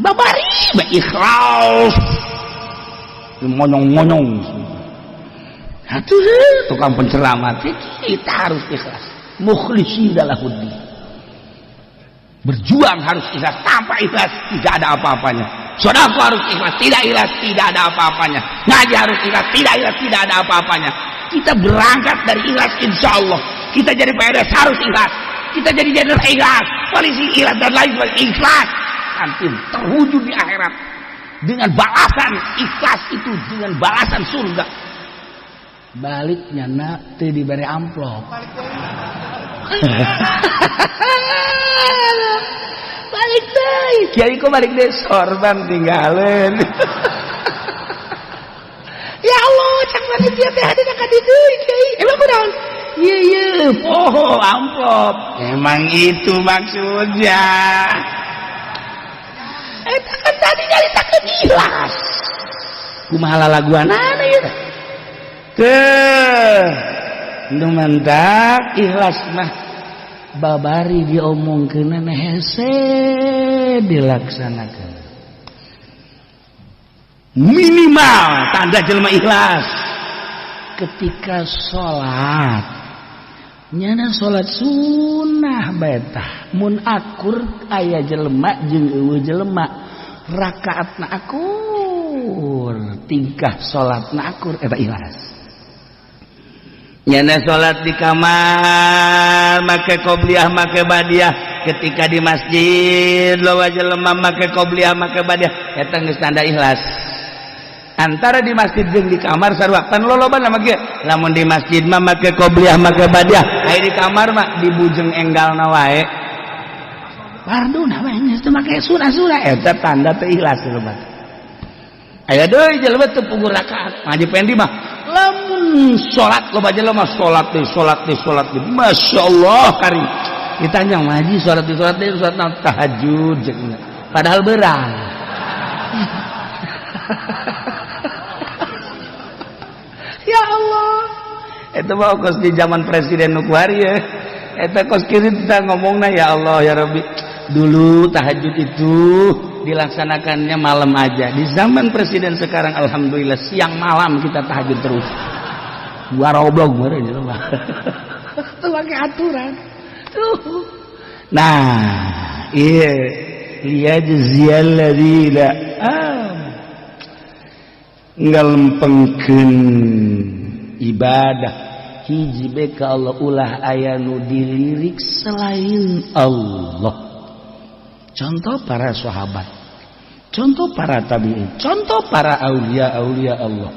babari ikhlas monyong-monyong atuh tukang penceramah kita harus ikhlas mukhlisin lahuddin berjuang harus ikhlas tanpa ikhlas tidak ada apa-apanya sedekah harus ikhlas tidak ikhlas tidak ada apa-apanya ngaji harus ikhlas tidak ikhlas tidak ada apa-apanya kita berangkat dari ikhlas insyaallah kita jadi PNS harus ikhlas kita jadi jenderal ikhlas polisi ikhlas dan lain sebagainya ikhlas nanti terwujud di akhirat dengan balasan ikhlas itu dengan balasan surga baliknya nak teu diberi amplop balik deh kiai kok balik deh sorban tinggalin ya Allah cak panitia teh hadir ka dieu kiai emang kunaon iya oh amplop emang itu maksudnya eta kan tadi nyaritakeun ikhlas kumaha lalaguanana ieu teh nu mantak ikhlas mah babari diomongkeun hese dilaksanakan minimal tanda jelema ikhlas ketika sholat nyana sholat sunnah betah mun akur aya jelema jeung eueuh jelema rakaatna akur tingkah sholatna akur eta ikhlas nyana sholat di kamar make qobliyah make badiah ketika di masjid loba jelema make qobliyah make badiah eta geus tanda ikhlas antara di masjid jeung di kamar sarua pan lolobana mah ge lamun di masjid mah make qobliyah make badiah aya di kamar mah dibujeng enggalna wae parduna we geus teu make sunah-sunah eta tanda teu ikhlas jelema aya deui jelema teu puguh rakaat ngaji pendi mah lamun salat loba jelema salat deui masyaallah karim ditanya ngaji salat deui salat tahajud jeung padahal beurang ya Allah itu mah kos di zaman presiden nu kuari ya eta kos kieu kita ngomongna ya Allah ya Rabbi dulu tahajud itu dilaksanakannya malam aja di zaman presiden sekarang alhamdulillah siang malam kita tahajud terus waroblog meureun itu mah teu pakai aturan tuh nah iya liyajziyal ladzina ngalempengkeun ibadah hiji be ka Allah ulah aya nu dilirik selain Allah contoh para sahabat contoh para tabi'in contoh para aulia Allah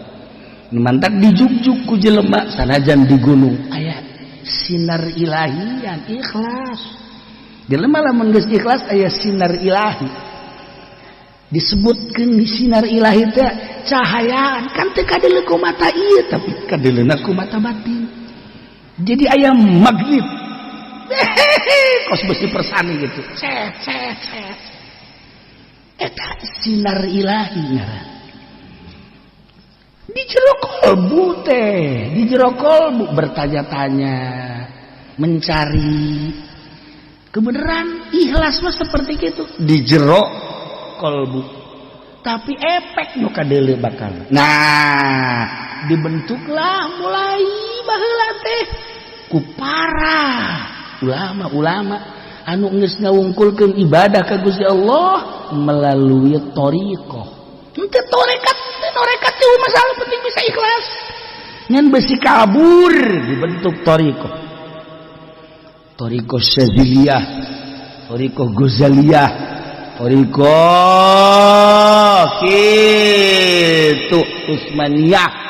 mantak dijug-jug ku jelema sanajan di gunung aya sinar ilahian ikhlas jelema lamun geus ikhlas aya sinar ilahi disebutkeun di sinar ilahi teh cahayaan kan teu kadeuleu ku mata ieu tapi kadeuleuna ku mata batin jadi aya magnet kos besi persani gitu cet eta sinar ilahi ngaran di jero kolbu teh di jero kolbu bertanya-tanya mencari kebenaran ikhlas mah seperti itu di jero kolbu tapi efek nu kadeuleu bakal nah dibentuklah mulai baheula teh ku para ulama anu geus ngawungkulkeun ibadah ka Gusti Allah melalui thariqah henteu torekat teh masalah penting bisa ikhlas ngan besi kabur dibentuk thariqah Syadziliyah thariqah Ghazaliyah thariqah kitu Utsmaniyah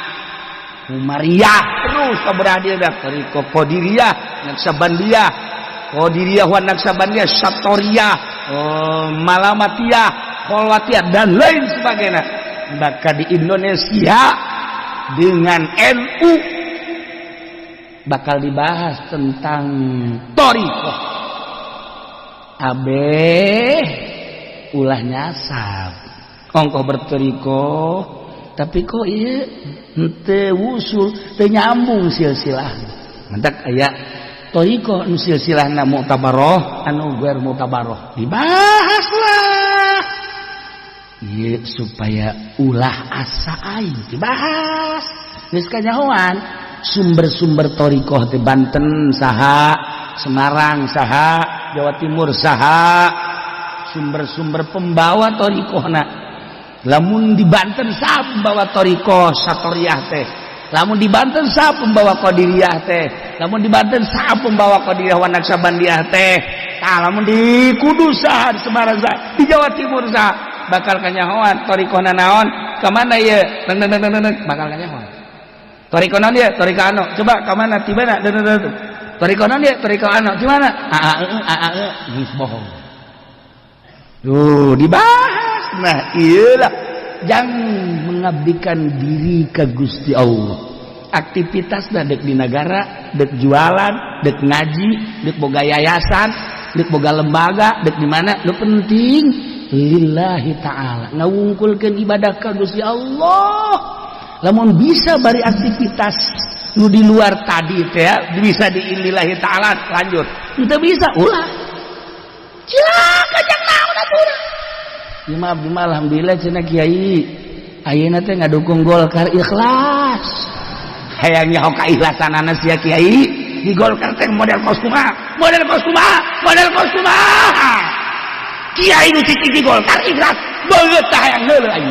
Umariyah terus kaberadian dah thariqah Qadiriyah Naqsabandiyah Qadiriyah wa Naqsabandiyah Syatoriyah Malamatiyah Kholwatiyah dan lain sebagainya maka di Indonesia dengan NU bakal dibahas tentang thariqah abeh ulah nyasab ongkoh berthariqah tapi kok ieu henteu wusul teu nyambung silsilah mentak aya thariqah nu silsilahna mu'tabarah anu guer mu'tabarah dibahaslah supaya ulah asa aing dibahas geus kanyahoan sumber-sumber thariqah teh Banten saha, Semarang saha, Jawa Timur saha, sumber-sumber pembawa thariqahna. Lamun di Banten saha pembawa thariqah Satoriyah teh, lamun di Banten saha pembawa Qadiriyah teh, lamun di Banten saha pembawa Qadiriyah wa Naksabandiyah teh, lamun di Kudus saha, di Semarang saha, di Jawa Timur saha, bakal kanyahoan thariqahna naon ka mana ieu bakal kanyahoan thariqah naon ieu thariqah anu coba ka mana tibana thariqah naon ieu thariqah anu di mana geus bohong dibahas. Nah iyalah jangan mengabdikan diri ke Gusti Allah. Aktivitasna dek di negara, dek jualan, dek ngaji, dek boga yayasan, dek boga lembaga, dek di mana nu penting lillahi ta'ala ngawungkulkeun ibadah ka Gusti Allah. Lamun bisa bari aktivitas nu di luar tadi teh bisa di lillahi ta'ala lanjut henteu bisa ulah cilaka jeung naon atuh ya maaf alhamdulillah cenah kiai ayeuna teh ngadukung Golkar ikhlas hayang nyaho kaikhlasanana sia kiai di Golkar teh model kos kumaha kiai nu cicing di Golkar ikhlas beungeut tah hayang heuleuh aing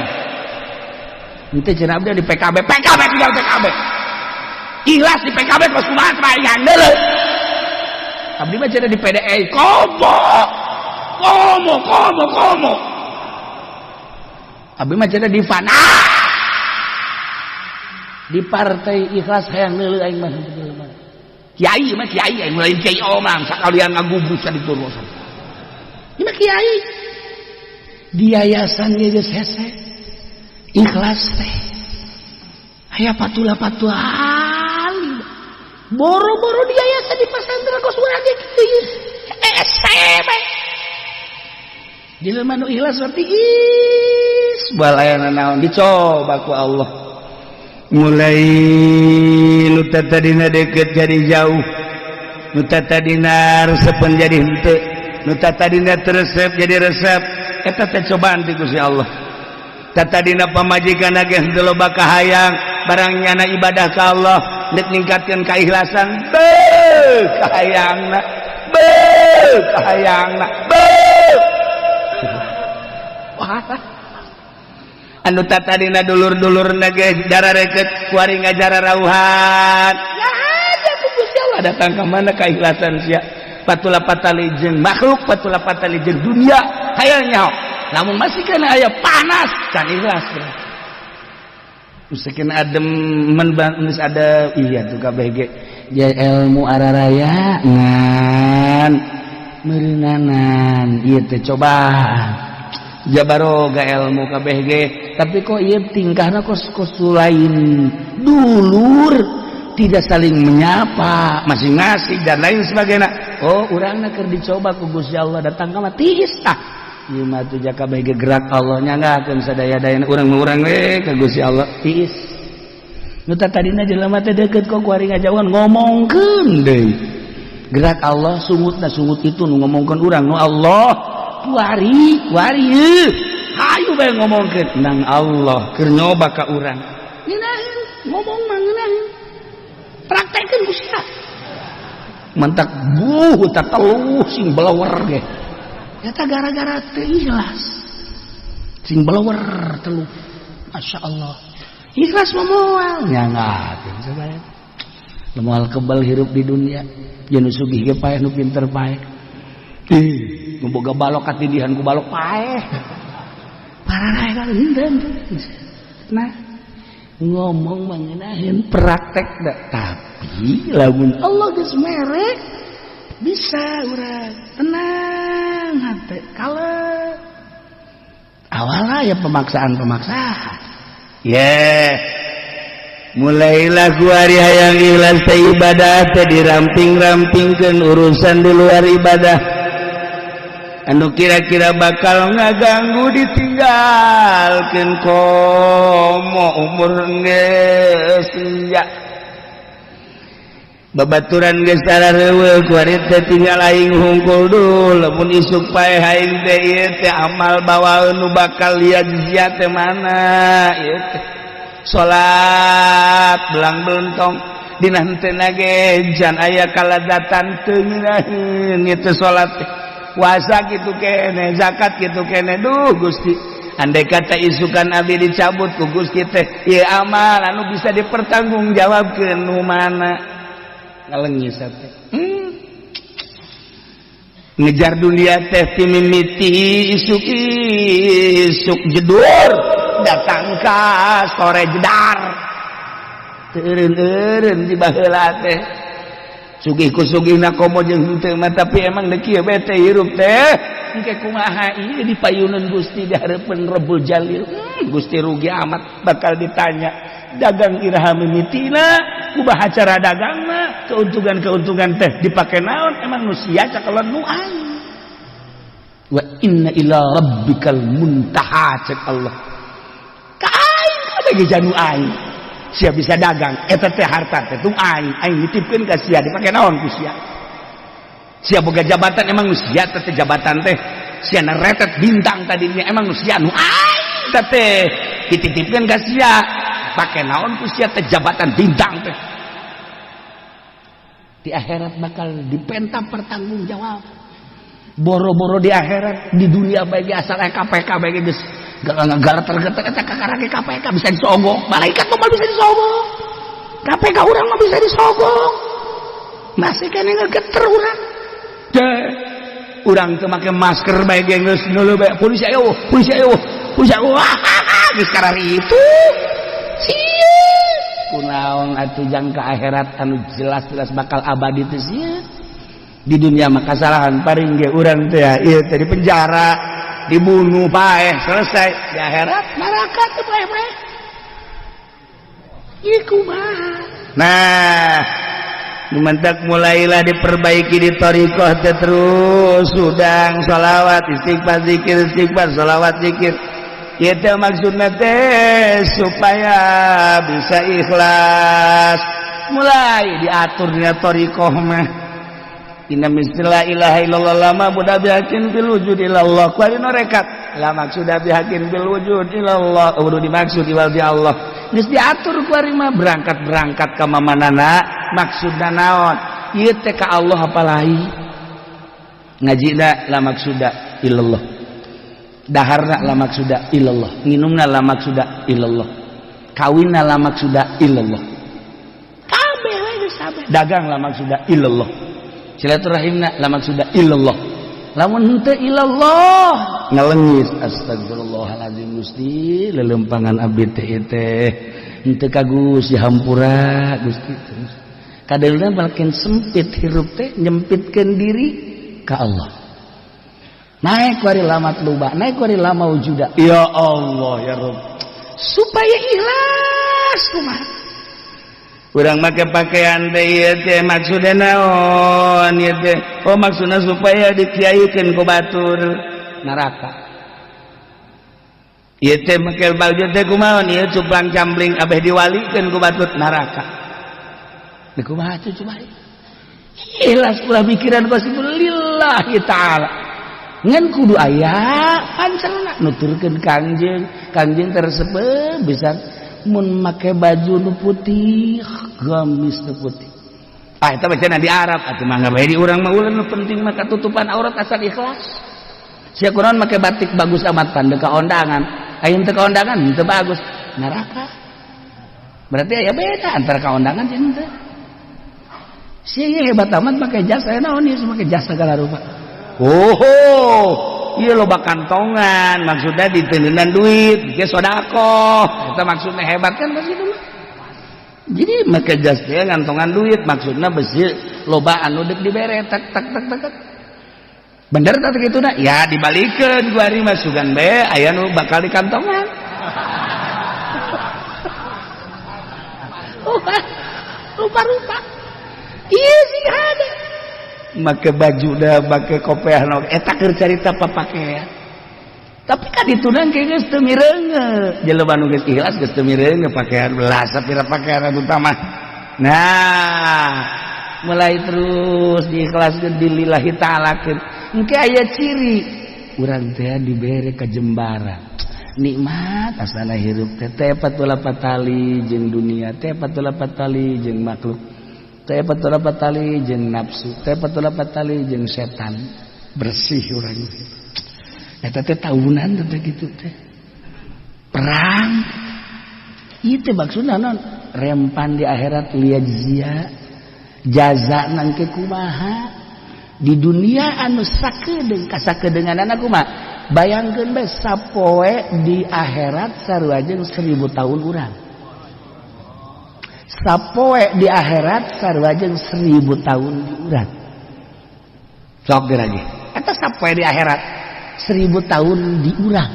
henteu cenah abdi di PKB tinggal PKB ikhlas di PKB kos kumaha tah hayang heuleuh abdi mah cenah di PDI komo abdi mah cenah di Fana di partai ikhlas hayang heuleuh aing mah kiai mah kiai aing lain kiai omang sakalian ngagubus di turusan ini kiai di yayasan geus hese ikhlas teh aya patula-patuan boro-boro di yayasan di pasantren kos urang ge kieu SMP jelema nu ikhlas berarti balayana naon dicoba ku Allah mulai nu tadina deket jadi jauh nu tadina resepen jadi henteu nu tadina teresep jadi resep eta teh cobaan ti Gusti Allah. Tadina pamajikan ge henteu loba kahayang barang nyana ibadah ka Allah nek ningkatkeun kaikhlasan kahayangna anu tadina dulur-dulurna ge darareket kuari ngajara rauhan ya aja ku Gusti Allah datang ka mana kaikhlasan sia patula patali jeung makhluk patula patali jeung dunia hayang nyaho lamun masih kana aya panas can ikhlas usikeun adem men geus ada iya tuh kabeh ge ya ilmu araraya ngan meureunanan ieu teh cobaan jabaroga ilmu kabeh ge tapi kok ieu tingkahna kos lain dulur tidak saling menyapa masih ngasih dan lain sebagainya. Oh urangna keur dicoba ku Gusti Allah datang ka mah tiis tah ieu mah teh kabeh ge gerak Allah nyanggakeun sadaya-dayana urang we ka Gusti Allah tiis nu tadina jelema teh deukeut kok kuari ngajauhan ngomongkeun deui gerak Allah sungutna sungut itu nu ngomongkeun urang nu Allah kuari hayu bae ngomongkeun nang Allah keur nyoba ka urang ngeunaheun ngomong mah ngeunaheun praktekeun Gusti mentak tak teluh sing belewer ge eta gara-gara teu ikhlas sing belewer teluh Masya Allah ikhlas moal nyangakeun sabaraha moal kebal hirup di dunia jeung sugih ge paeh nu pinter paeh nu boga balok katidihan ku balok paeh pararae ka heunteu nah ngomong mengenahin praktek dah tapi lamun Allah geus mere bisa urang tenang hate kalem awalnya ya pemaksaan mulailah kuari hayang ikhlas teh ibadah teh diramping-rampingkeun urusan di luar ibadah anu kira-kira bakal ngaganggu ditinggalkeun komo umur geus sia babaturan geus tara reuweul kuari teh tinggal aing hungkul dul lamun isuk pae aing teh ieu teh amal bawaeun nu bakal liat zia teh mana ieu teh salat belang belentong dina henteu ge jan aya kaladatan teu ngiraheun ieu teh salat teh puasa kitu kene zakat kitu kene duh Gusti andai kata isukan abdi dicabut ku Gusti teh ieu amal anu bisa dipertanggungjawabkeun nu mana ngalengis teh ngejar dunia teh ti mimiti isuk jedur datang ka sore jedar teureun-eureun di baheula teh sugih ku sugihna komo jeung henteu mah tapi emang da kieu bete hirup teh engke kumaha ieu dipayuneun Gusti di hareupeun Rabbul Jalil Gusti rugi amat bakal ditanya dagang iraha mimitina kumaha cara dagangna keuntungan teh dipake naon emang nu sia cakelon nu aing wa inna ila rabbikal muntaha cek Allah ka aing bagi janu aing sia bisa dagang eta teh harta teh tung aing nitipkeun ka sia dipake naon ku sia boga jabatan emang nu sia teh jabatan teh sia naretet bintang tadinya emang nu sia nu aing teh dititipkeun ka sia pakai naon ku sia teh jabatan bintang teh di akhirat bakal dipenta pertanggung jawab boro-boro di akhirat di dunia bae asal KPK bae geus galer-galer eta kakarake KPK bisa disogok malaikat mah bisa disogok KPK urang mah bisa disogok masih kene ngegeter urang teh urang teu make masker bae geus neuleuh bae polisi ayo geus karari itu kunaon atuh jang ka akhirat anu jelas-jelas bakal abadi teh sia di dunia mah kasalahan paring ge urang teh ieu teh di penjara dibunuh paeh selesai di akhirat neraka teh paeh ieu kumaha nah dimentak mulailah diperbaiki di thariqah teh terus sudang shalawat istighfar zikir shalawat zikir itu maksudnya teh supaya bisa ikhlas mulai diatur di thariqah mah inna mistilah ilaha illallah lama budak bihakin bil wujud ilallah kuali norekat la maksudah bihakin bil wujud ilallah udah dimaksud iwaldi Allah geus diatur kuari mah berangkat ka mamanana maksudna naon ieu teh ka Allah apalahi ngajina la maksudah ilallah daharna la maksuda illallah nginumna la maksuda illallah kawinna la maksuda illallah kabeh we sabeh dagang la maksuda illallah silaturahimna la maksuda illallah lamun henteu illallah ngalengis astagfirullahalazim Gusti lelempangan abdi teh henteu ka Gusti hampura Gusti terus kadeulna balkeun sempit hirup teh nyempitkeun diri ka Allah naik wari lamat luba naik wari lama wujuda ya Allah ya Rabb supaya ikhlas kumaha urang make pakaian teh ieu teh maksudna naon ieu teh oh maksudna supaya dikiaikeun ku batur neraka ieu teh make baju teh kumaha ieu cuplang cambling abeh diwalikeun ku batur neraka kumaha tuh coba ikhlas ulah pikiran pasti lillahi taala ngan kudu aya pancelna nuturkeun kangjeng tersebut bisa mun make baju nu putih gamis nu putih eta bacana di Arab atuh mah bae di urang mah ulah nu penting mah katutupan aurat asal ikhlas sia kunaon make batik bagus amat pandeu ka ondangan aya teu ka ondangan teu bagus neraka berarti aya beda antara ka ondangan jeung teu sia hebat amat make jas aya naon ieu make jas segala rupa oh iya loba kantongan maksudnya diteunan duit ge sodaqoh eta maksudnya hebat kan begitu mah jadi make jas teh ngantongan duit maksudnya besi loba anu deuk dibere tak bener tah kituna ya dibalikeun ku ari mah sugan bae aya nu bakal di kantongan rupa-rupa iya sih ada make baju dah make kopiah eta keur carita papakaian tapi kan dituna geus teu mireunge jelema nu geus ikhlas geus teu mireunge pakaian belas sapira pakaian utama nah mulai terus diikhlaskeun lillahi ta'ala engke aya ciri urang teh dibere kajembaran nikmat asana hirup teh patula patali jeung dunia teh patula patali jeung makhluk teh patula patali jeung nafsu teh patula patali jeung setan bersih urang eta teh tahunan teh kitu teh perang ieu teh maksudna naon rempan di akhirat liyajzia jaza nangke kumaha di dunia anu sakedeung kasakedeunganana kumaha bayangkeun bae sapoe di akhirat sarua jeung 1000 tahun urang sapoe di akhirat sarua jeung 1000 tahun di urang sok lagi eta sapoe di akhirat 1000 tahun di urang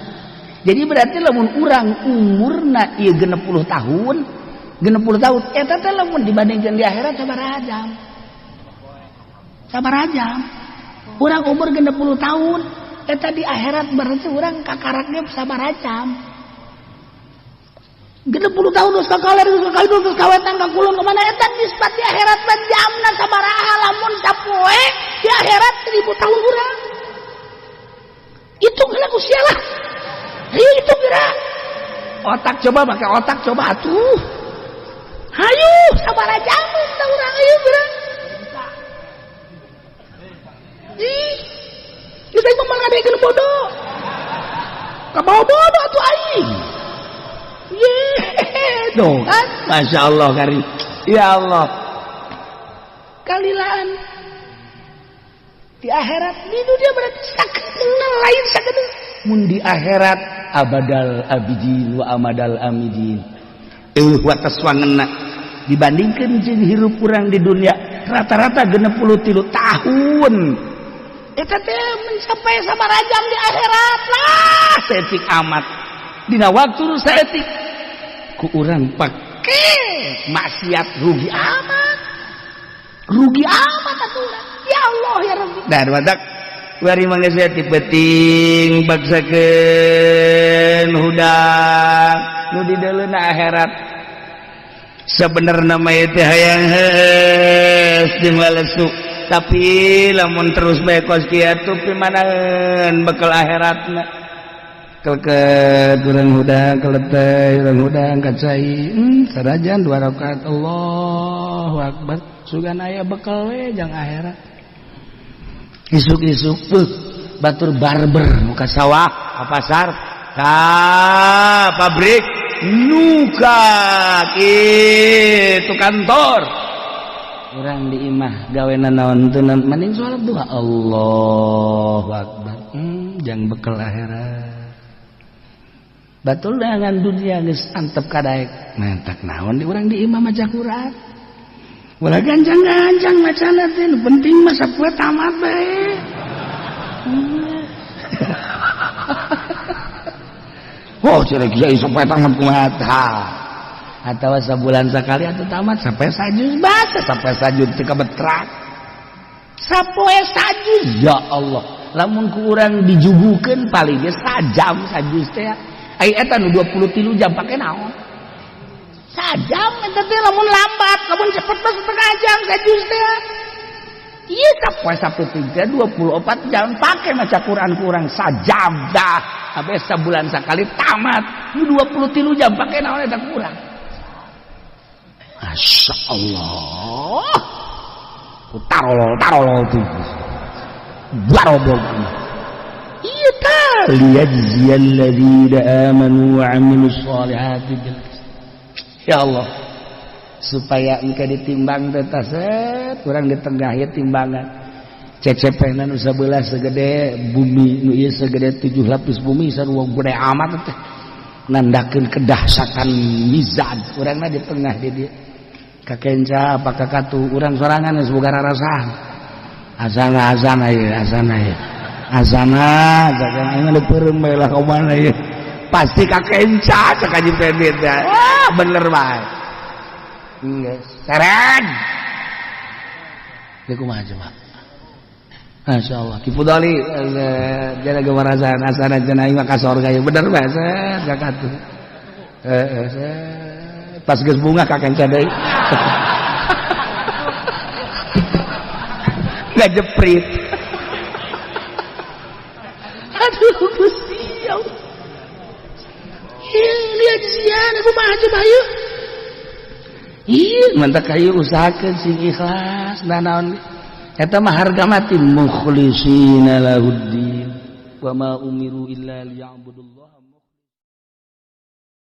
jadi berarti lamun urang umurna ieu 60 tahun 60 tahun eta teh lamun dibandingkeun di akhirat sabaraha jam urang umur 60 tahun eta di akhirat berarti urang kakaraknya sabaraha jam 60 tahun geus kakaler geus kawetan kakulun ka mana eta nisbat di akhirat mah jamna sabaraha lamun sapoe di akhirat 1000 tahun urang itu geus usia lah ayo itu kira otak coba pakai otak coba atuh hayu sabaraha jam eta urang ayo kira kita itu malah ngadekeun bodoh. Kabawa bodoh atuh aing. Tuh kan, Masya Allah kari. Ya Allah. Kalilaan di akhirat di dunia berarti sakedeung lain sakedeung. Mun di akhirat abadal abidin wa amadal amidin. Wa taswangenna dibandingkeun jeung hirup urang di dunia rata-rata 63 tahun. Eta teh mencapai sabaraha jam di akhirat lah saeutik amat dina waktu nu saeutik ku urang pake maksiat rugi amat atuh urang ya Allah ya Rabbi dan wadak wari mangga saeutik penting bagsakeun hudang nu di deuleuna akhirat sabenerna mah teh hayang heus jeung lalesu tapi lamun terus bae kos kieu tuh pimanaeun bekal akhiratna keleket urang hudang keleteh urang hudang kacai sarajan 2 rakaat Allahu akbar sugan aya bekal we jang akhirat isuk-isuk batur barber muka sawah ka pasar ka pabrik nuka kitu kantor urang di imah gawena naon teu mending salat duha Allahu akbar jang bekal akhirat batul dengan dunia geus antep kadaek mentak naon di urang di imah maca Quran ulah ganjang-ganjang macana teh penting mah sapoe tamat bae oh cenah kiai sapoe tamat kumaha atau sebulan sekali atau tamat sampai sajus baca sampai sajus tika betrak sapoe sajus ya Allah lamun ku urang dijugukeun paling ge sajam sajus teh ai eta nu 23 jam pake naon sajam eta teh lamun lambat lamun cepet mah setengah jam sajus teh ieu sapoe sapeting teh 24 jam pake maca Quran ku urang sajam dah sampai sebulan sekali tamat nu 23 jam pake naon eta ku urang Masya Allah tarolol tuh barobol iya tak liyajziyal ladzina amanu wa amilus solihati ya Allah supaya engke ditimbang teh set urang di tengah ieu timbangan cecepena nu sabelah segede bumi nu ieu segede 7 lapis bumi sarua gede amat teh nandakeun kedahsyatan mizan urangna di tengah di dieu kakenca apakah katu urang sorangan geus boga rarasan azana jangan leupeureuh bae lah kaumana ieu pasti kakenca cek Haji Pendit ya bener bae geus seren ieu kumaha coba masyaallah kifudali jana gemarasan asana cenah ieu ka sorga ieu bener bae set kakatu pas geus bunga kakenca deui ngajeprit. Aduh Gusti Allah. Lihat sian aku mah coba yuk. Iya, mantap kayu usahakeun sing ikhlas naon. Eta mah harga mati mukhlishina lahuddin. Wa ma umiru illa liya'budullah.